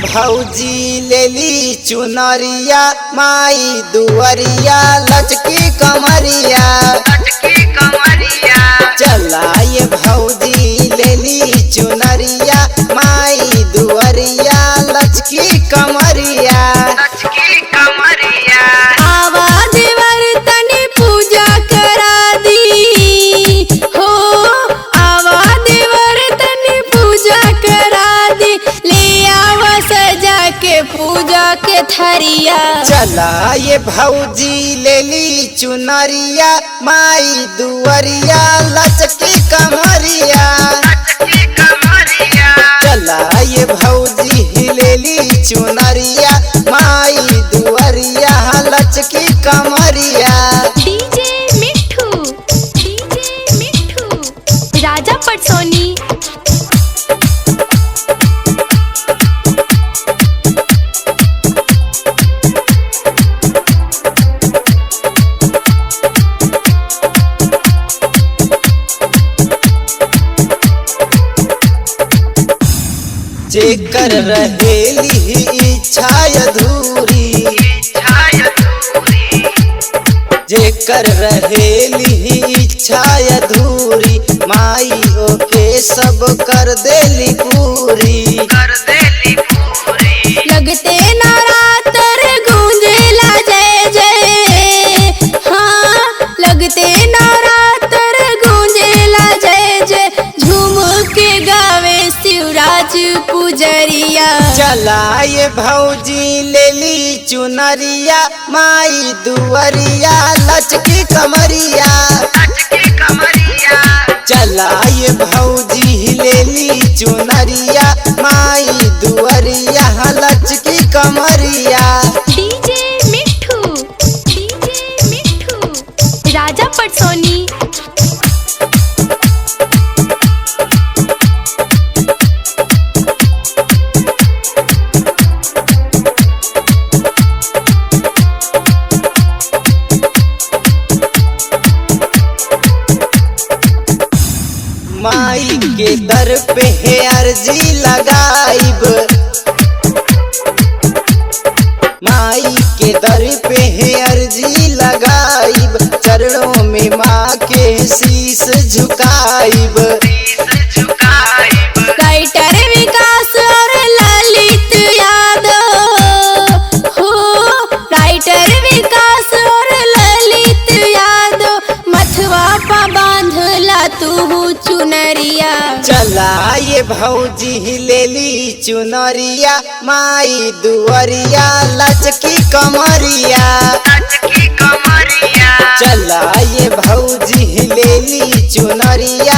भौजी लेली चुनरिया माई दुअरिया लचकी कमरिया चला ये भौजी लेली चुनरिया माई दुअरिया लचकी कमरिया आवाज वर्तनी पूजा करा दी हो, आवाज वर्तनी पूजा करा दी, ले आवा सजा के पूजा के थरिया। चला ये भौजी लेली चुनरिया माई दुअरिया लचकी कमरिया चला ये भौजी लेली चुनरिया माई दुअरिया लचकी कमरिया। डीजे मिठू राजा पटसोनी। जेकर रहेली इच्छा अधूरी जेकर रहेली इच्छा अधूरी माई ओके सब कर देली पूरी। लगते नवरात्र गूंजेला जय जय, हाँ लगते नवरात्र गूंजेला जय जय, झूम के गावे शिवराज पुजरिया। चला ये भौजी लेली चुनरिया माई दुअरिया लचकी कमरिया चला ये भौजी लेली चुनरिया माई दुअरिया लचकी कमरिया। डीजे मिठू राजा पटसोनी। माई के दर पे है अर्जी लगाइब माई के दर पे है अर्जी लगाइब, चरणों में माँ के शीश झुकाइब। राइटर विकास और ललित यादव हो, राइटर विकास और ललित यादव, मथवा पा बांधला तू चुनरिया। चला ये भौजी लेली चुनरिया माई दुअरिया लचकी कमरिया चला ये भौजी लेली चुनरिया